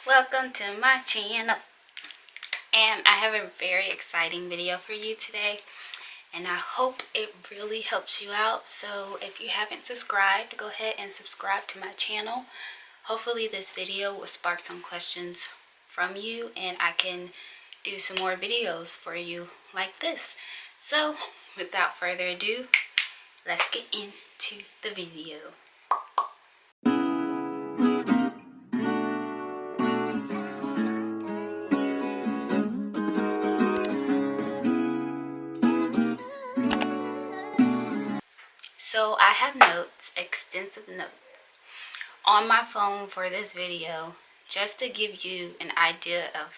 Welcome to my channel, and I have a very exciting video for you today, and I hope it really helps you out. So if you haven't subscribed, go ahead and subscribe to my channel. Hopefully this video will spark some questions from you and I can do some more videos for you like this. So without further ado, let's get into the video. So I have notes, extensive notes, on my phone for this video just to give you an idea of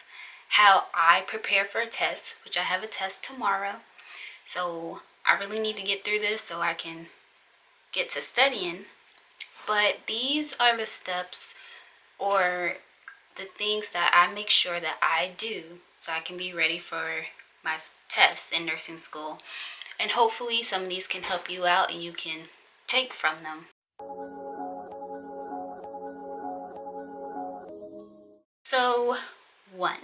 how I prepare for a test, which I have a test tomorrow. So I really need to get through this so I can get to studying. But these are the steps or the things that I make sure that I do so I can be ready for my test in nursing school. And hopefully some of these can help you out and you can take from them. So 1,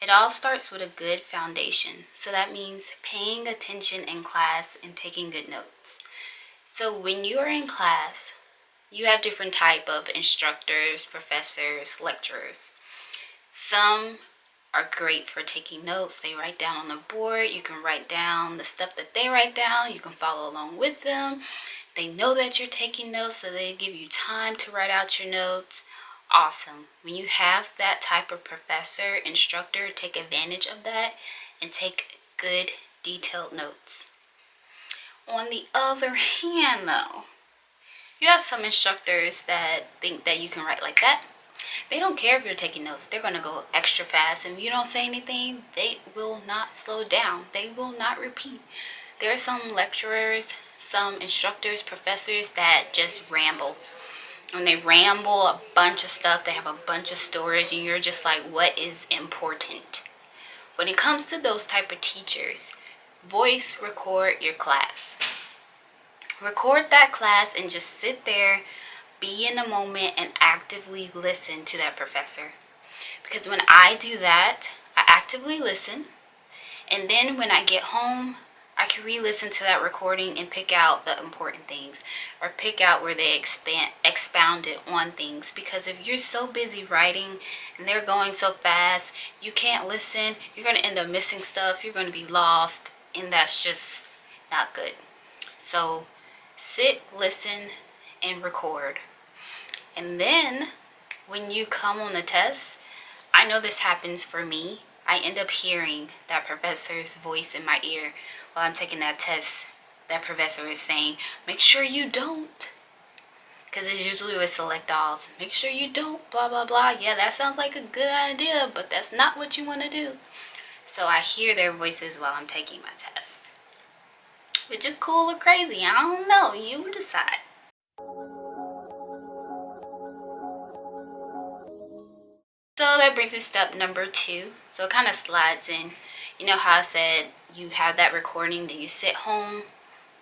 it all starts with a good foundation. So that means paying attention in class and taking good notes. So when you are in class, you have different type of instructors, professors, lecturers. Some are great for taking notes. They write down on the board. You can write down the stuff that they write down. You can follow along with them. They know that you're taking notes, so they give you time to write out your notes. Awesome. When you have that type of professor, instructor, take advantage of that and take good detailed notes. On the other hand though, you have some instructors that think that you can write like that. They don't care if you're taking notes. They're going to go extra fast. And if you don't say anything, they will not slow down. They will not repeat. There are some lecturers, some instructors, professors that just ramble. When they ramble a bunch of stuff, they have a bunch of stories, and you're just like, what is important? When it comes to those type of teachers, voice record your class. Record that class and just sit there, be in the moment, and actively listen to that professor. Because when I do that, I actively listen, and then when I get home, I can re-listen to that recording and pick out the important things or pick out where they expounded on things. Because if you're so busy writing and they're going so fast, you can't listen. You're going to end up missing stuff. You're going to be lost, and that's just not good. So sit, listen, and record. And then when you come on the test, I know this happens for me. I end up hearing that professor's voice in my ear while I'm taking that test. That professor is saying, make sure you don't. Because it's usually with select alls. Make sure you don't, blah, blah, blah. Yeah, that sounds like a good idea, but that's not what you want to do. So I hear their voices while I'm taking my test. Which is cool or crazy, I don't know. You decide. So that brings us to step number 2. So it kind of slides in. You know how I said you have that recording, then you sit home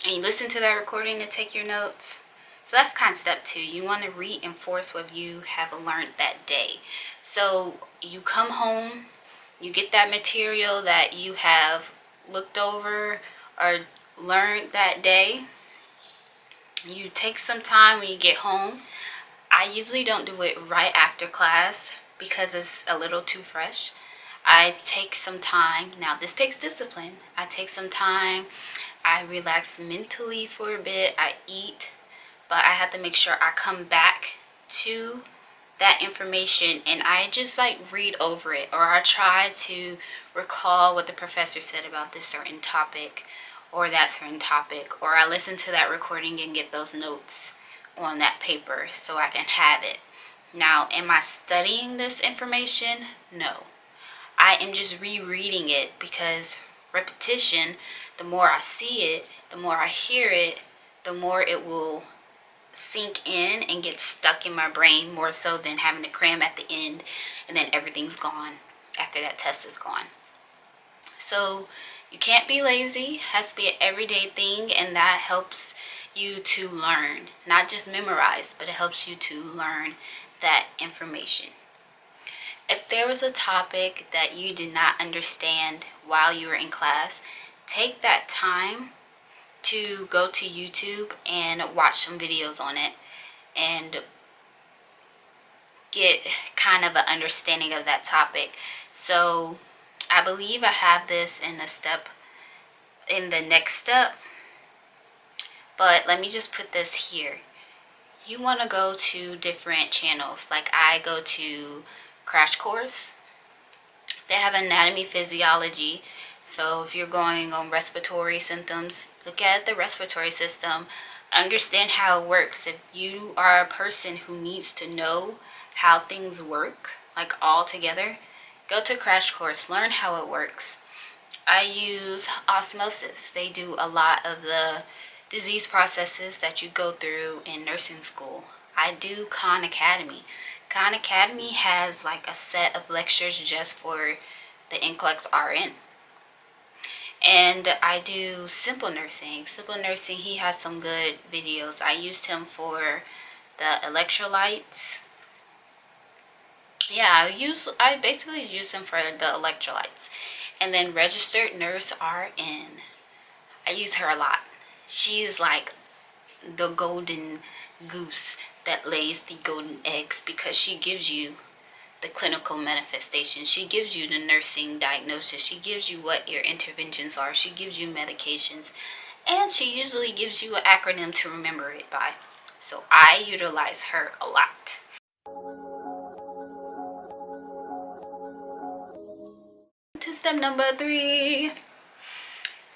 and you listen to that recording to take your notes. So that's kind of step 2. You want to reinforce what you have learned that day. So you come home, you get that material that you have looked over or learned that day. You take some time when you get home. I usually don't do it right after class because it's a little too fresh. I take some time. Now this takes discipline. I take some time. I relax mentally for a bit. I eat. But I have to make sure I come back to that information and I just like read over it, or I try to recall what the professor said about this certain topic or that certain topic, or I listen to that recording and get those notes on that paper so I can have it. Now, am I studying this information? No. I am just rereading it because repetition, the more I see it, the more I hear it, the more it will sink in and get stuck in my brain, more so than having to cram at the end and then everything's gone after that test is gone. So you can't be lazy. It has to be an everyday thing, and that helps you to learn, not just memorize, but it helps you to learn that information. If there was a topic that you did not understand while you were in class, take that time to go to YouTube and watch some videos on it and get kind of an understanding of that topic. So I believe I have this in the next step, but let me just put this here. You want to go to different channels. Like I go to Crash Course. They have anatomy, physiology. So if you're going on respiratory symptoms, look at the respiratory system, understand how it works. If you are a person who needs to know how things work, like all together, go to Crash Course, learn how it works. I use osmosis. They do a lot of the disease processes that you go through in nursing school. I do Khan Academy. Khan Academy has like a set of lectures just for the NCLEX-RN. And I do Simple Nursing. Simple Nursing, he has some good videos. I used him for the electrolytes. Yeah, I basically use him for the electrolytes. And then Registered Nurse RN. I use her a lot. She is like the golden goose that lays the golden eggs, because she gives you the clinical manifestation. She gives you the nursing diagnosis. She gives you what your interventions are. She gives you medications. And she usually gives you an acronym to remember it by. So I utilize her a lot. To step number 3.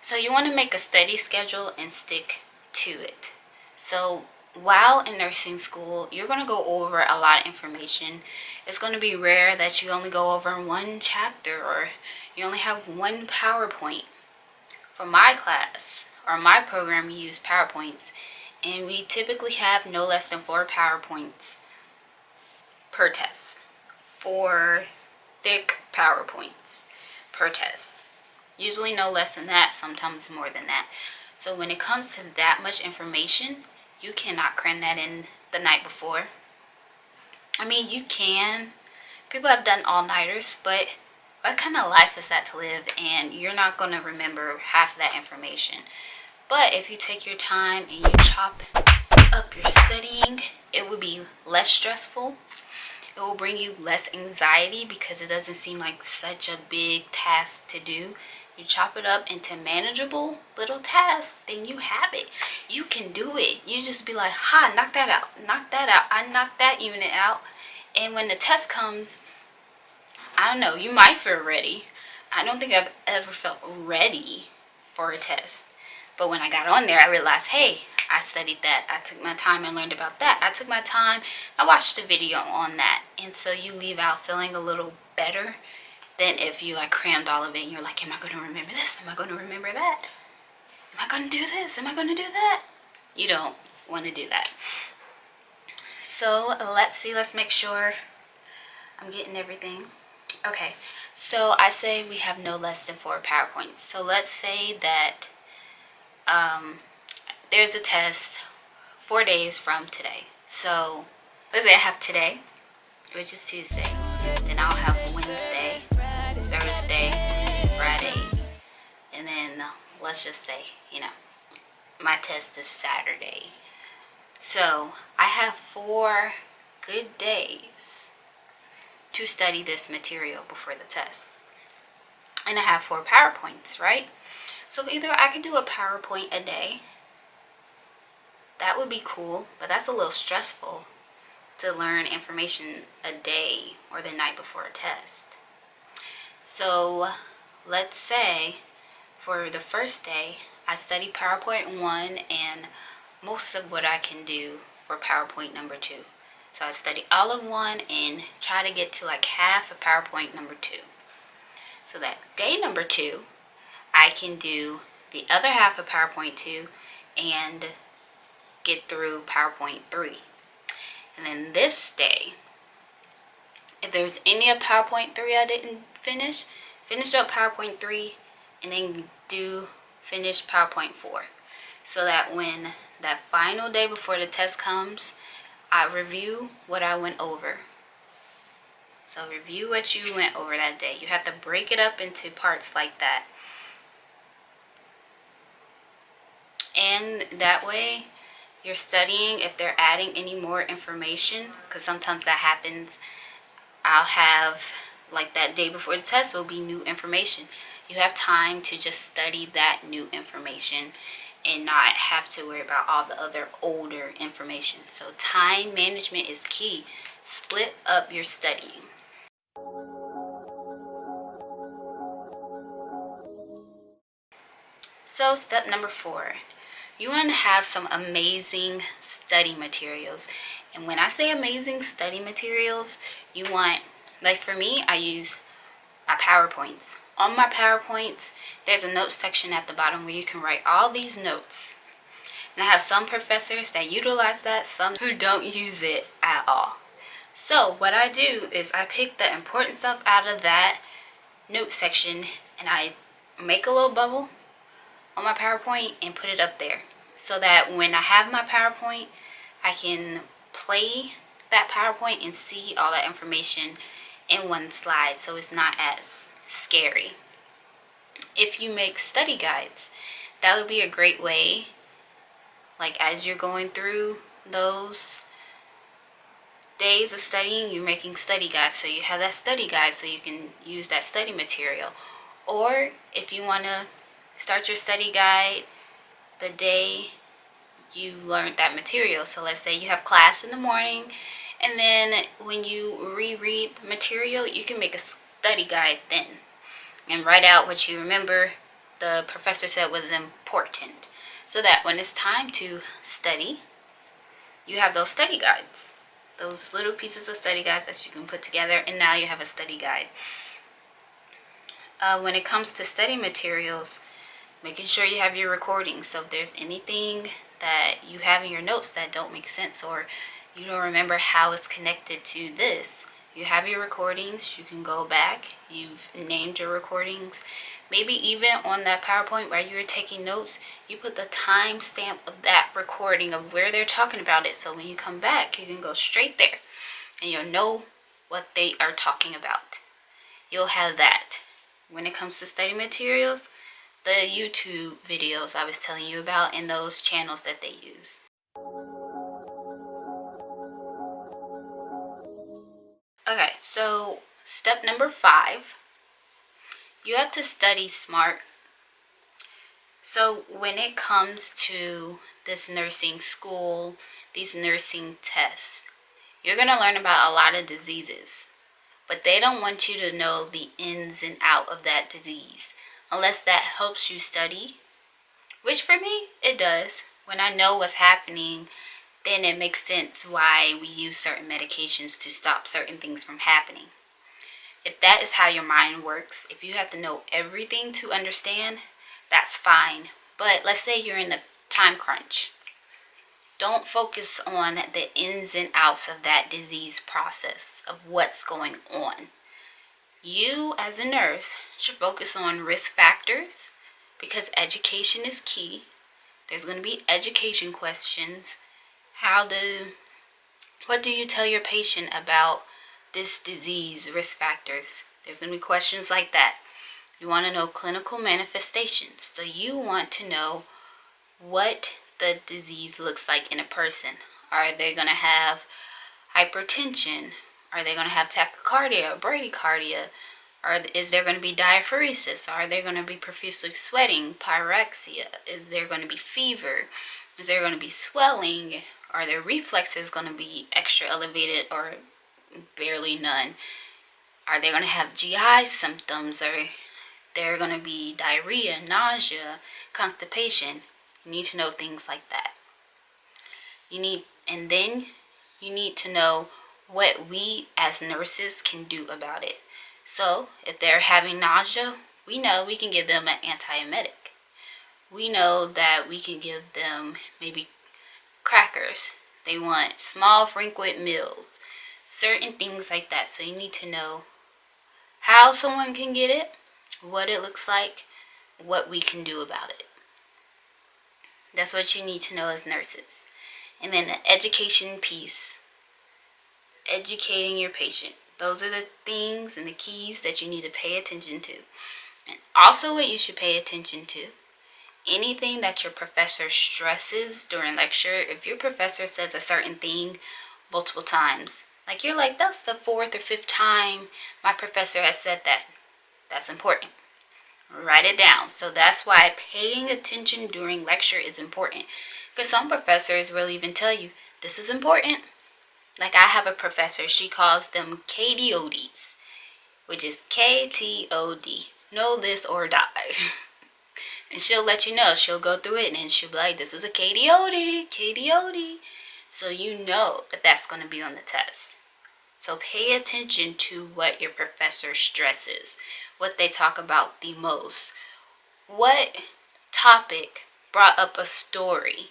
So you want to make a study schedule and stick to it. So while in nursing school, you're going to go over a lot of information. It's going to be rare that you only go over one chapter or you only have one PowerPoint. For my class or my program, we use PowerPoints, and we typically have no less than 4 PowerPoints per test. 4 thick PowerPoints per test. Usually no less than that, sometimes more than that. So when it comes to that much information, you cannot cram that in the night before. I mean, you can. People have done all-nighters, but what kind of life is that to live? And you're not going to remember half of that information. But if you take your time and you chop up your studying, it will be less stressful. It will bring you less anxiety because it doesn't seem like such a big task to do. You chop it up into manageable little tasks, then you have it. You can do it. You just be like, ha, knock that out, knock that out. I knocked that unit out. And when the test comes, I don't know, you might feel ready. I don't think I've ever felt ready for a test. But when I got on there, I realized, hey, I studied that. I took my time and learned about that. I took my time. I watched a video on that. And so you leave out feeling a little better than if you like crammed all of it and you're like, am I going to remember this? Am I going to remember that? Am I going to do this? Am I going to do that? You don't want to do that. So let's see. Let's make sure I'm getting everything. Okay. So I say we have no less than 4 PowerPoints. So let's say that there's a test 4 days from today. So let's say I have today, which is Tuesday. Then I'll have Wednesday, Thursday, Friday, and then let's just say, my test is Saturday. So I have 4 good days to study this material before the test. And I have 4 PowerPoints, right? So either I could do a PowerPoint a day. That would be cool, but that's a little stressful to learn information a day or the night before a test. So let's say for the first day, I study PowerPoint 1 and most of what I can do for PowerPoint number 2. So I study all of 1 and try to get to like half of PowerPoint number 2. So that day number 2, I can do the other half of PowerPoint 2 and get through PowerPoint 3. And then this day, if there's any of PowerPoint 3 I didn't finish up PowerPoint 3 and then finish PowerPoint 4. So that when that final day before the test comes, I review what I went over. So review what you went over that day. You have to break it up into parts like that. And that way you're studying if they're adding any more information, because sometimes that happens. I'll have, like, that day before the test will be new information. You have time to just study that new information and not have to worry about all the other older information. So time management is key. Split up your studying. So step number 4, you want to have some amazing study materials. And when I say amazing study materials, you want, like for me, I use my PowerPoints. On my PowerPoints, there's a notes section at the bottom where you can write all these notes. And I have some professors that utilize that, some who don't use it at all. So what I do is I pick the important stuff out of that note section and I make a little bubble on my PowerPoint and put it up there, so that when I have my PowerPoint, I can play that PowerPoint and see all that information in one slide, so it's not as scary. If you make study guides, that would be a great way, like as you're going through those days of studying, you're making study guides, so you have that study guide so you can use that study material. Or if you want to start your study guide the day you learned that material. So let's say you have class in the morning, and then when you reread the material, you can make a study guide then and write out what you remember the professor said was important, so that when it's time to study, you have those study guides, those little pieces of study guides that you can put together, and now you have a study guide. When it comes to study materials, making sure you have your recordings. So if there's anything that you have in your notes that don't make sense, or you don't remember how it's connected to this, you have your recordings. You can go back. You've named your recordings. Maybe even on that PowerPoint where you were taking notes, you put the time stamp of that recording of where they're talking about it. So when you come back, you can go straight there and you'll know what they are talking about. You'll have that. When it comes to study materials, the YouTube videos I was telling you about and those channels that they use. Okay, so step number 5, you have to study smart. So when it comes to this nursing school, these nursing tests, you're going to learn about a lot of diseases, but they don't want you to know the ins and out of that disease unless that helps you study, which for me, it does. When I know what's happening, then it makes sense why we use certain medications to stop certain things from happening. If that is how your mind works, if you have to know everything to understand, that's fine. But let's say you're in a time crunch. Don't focus on the ins and outs of that disease process, of what's going on. You, as a nurse, should focus on risk factors, because education is key. There's going to be education questions. What do you tell your patient about this disease, risk factors? There's going to be questions like that. You want to know clinical manifestations. So you want to know what the disease looks like in a person. Are they going to have hypertension? Are they going to have tachycardia, bradycardia? Is there going to be diaphoresis? Are they going to be profusely sweating, pyrexia? Is there going to be fever? Is there going to be swelling? Are their reflexes going to be extra elevated or barely none? Are they going to have GI symptoms? Or they're going to be diarrhea, nausea, constipation? You need to know things like that. And then you need to know what we as nurses can do about it. So if they're having nausea, we know we can give them an antiemetic. We know that we can give them maybe crackers. They want small frequent meals, certain things like that. So you need to know how someone can get it, what it looks like, what we can do about it. That's what you need to know as nurses. And then the education piece. educating your patient. Those are the things and the keys that you need to pay attention to. And also what you should pay attention to, anything that your professor stresses during lecture. If your professor says a certain thing multiple times, like you're like, that's the 4th or 5th time my professor has said that, that's important. Write it down. So that's why paying attention during lecture is important, because some professors will even tell you this is important. Like I have a professor, she calls them KDODs, which is KTOD, know this or die. And she'll let you know. She'll go through it and then she'll be like, this is a KDOD, KDOD. So you know that that's going to be on the test. So pay attention to what your professor stresses, what they talk about the most. What topic brought up a story?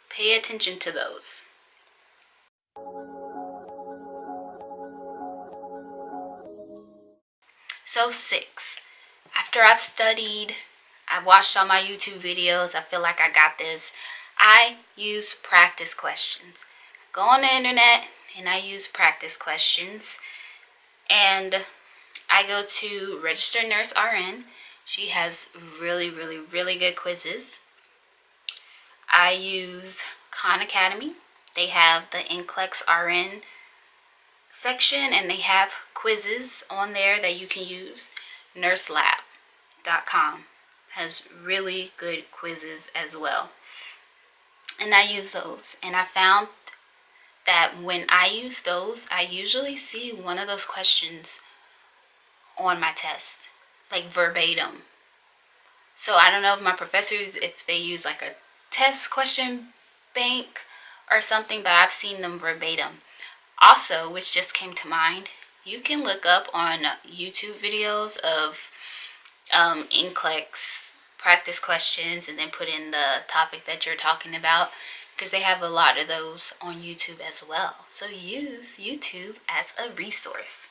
Pay attention to those. So 6, after I've studied, I've watched all my YouTube videos, I feel like I got this, I use practice questions. Go on the internet and I use practice questions. And I go to Registered Nurse RN. She has really, really, really good quizzes. I use Khan Academy. They have the NCLEX-RN section and they have quizzes on there that you can use. Nurselab.com has really good quizzes as well. And I use those. And I found that when I use those, I usually see one of those questions on my test, like verbatim. So I don't know if my professors, if they use like a test question bank or something, but I've seen them verbatim. Also, which just came to mind, you can look up on YouTube videos of NCLEX practice questions and then put in the topic that you're talking about, because they have a lot of those on YouTube as well. So use YouTube as a resource.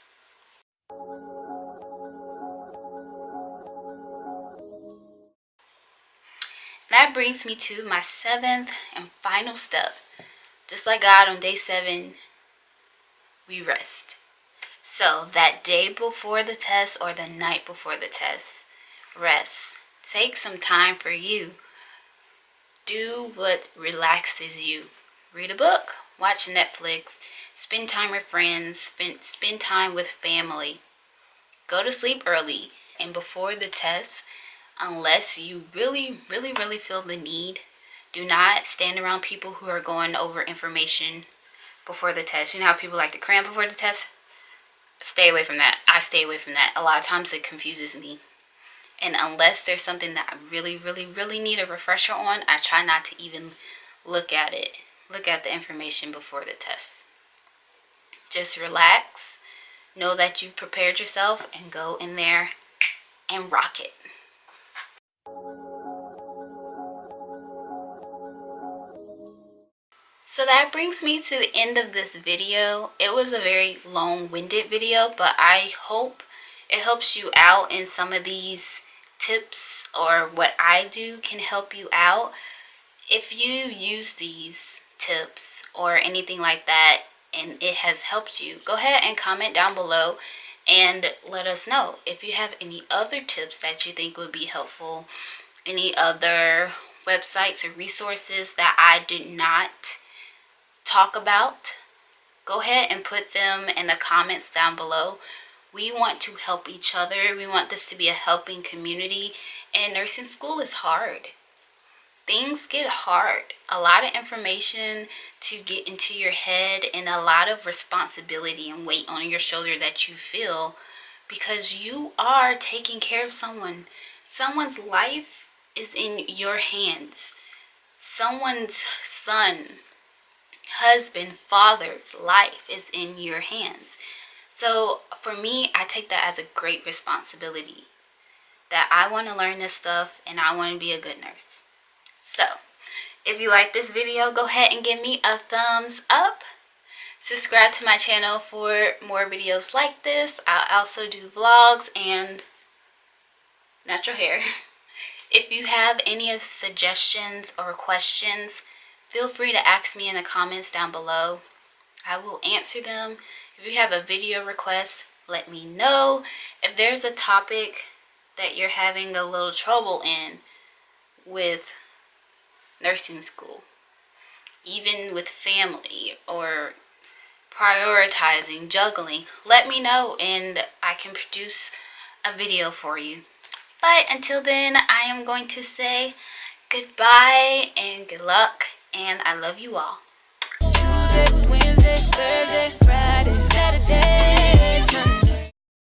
That brings me to my 7th and final step. Just like God, on day 7, we rest. So that day before the test or the night before the test, rest. Take some time for you. Do what relaxes you. Read a book, watch Netflix, spend time with friends, spend time with family. Go to sleep early. And before the test, unless you really, really, really feel the need, do not stand around people who are going over information before the test. You know how people like to cram before the test? Stay away from that. I stay away from that. A lot of times it confuses me. And unless there's something that I really, really, really need a refresher on, I try not to even look at it. Look at the information before the test. Just relax. Know that you've prepared yourself and go in there and rock it. So that brings me to the end of this video. It was a very long-winded video, but I hope it helps you out in some of these tips, or what I do can help you out. If you use these tips or anything like that and it has helped you, go ahead and comment down below and let us know. If you have any other tips that you think would be helpful, any other websites or resources that I did not talk about, go ahead and put them in the comments down below. We want to help each other. We want this to be a helping community. And nursing school is hard. Things get hard. A lot of information to get into your head and a lot of responsibility and weight on your shoulder that you feel, because you are taking care of someone. Someone's life is in your hands. Someone's son, husband, father's life is in your hands. So for me, I take that as a great responsibility, that I want to learn this stuff and I want to be a good nurse. So if you like this video, go ahead and give me a thumbs up. Subscribe to my channel for more videos like this. I'll also do vlogs and natural hair. If you have any suggestions or questions, feel free to ask me in the comments down below. I will answer them. If you have a video request, let me know. If there's a topic that you're having a little trouble in with nursing school, even with family or prioritizing, juggling, let me know and I can produce a video for you. But until then, I am going to say goodbye and good luck, and I love you all. Tuesday, Wednesday, Thursday.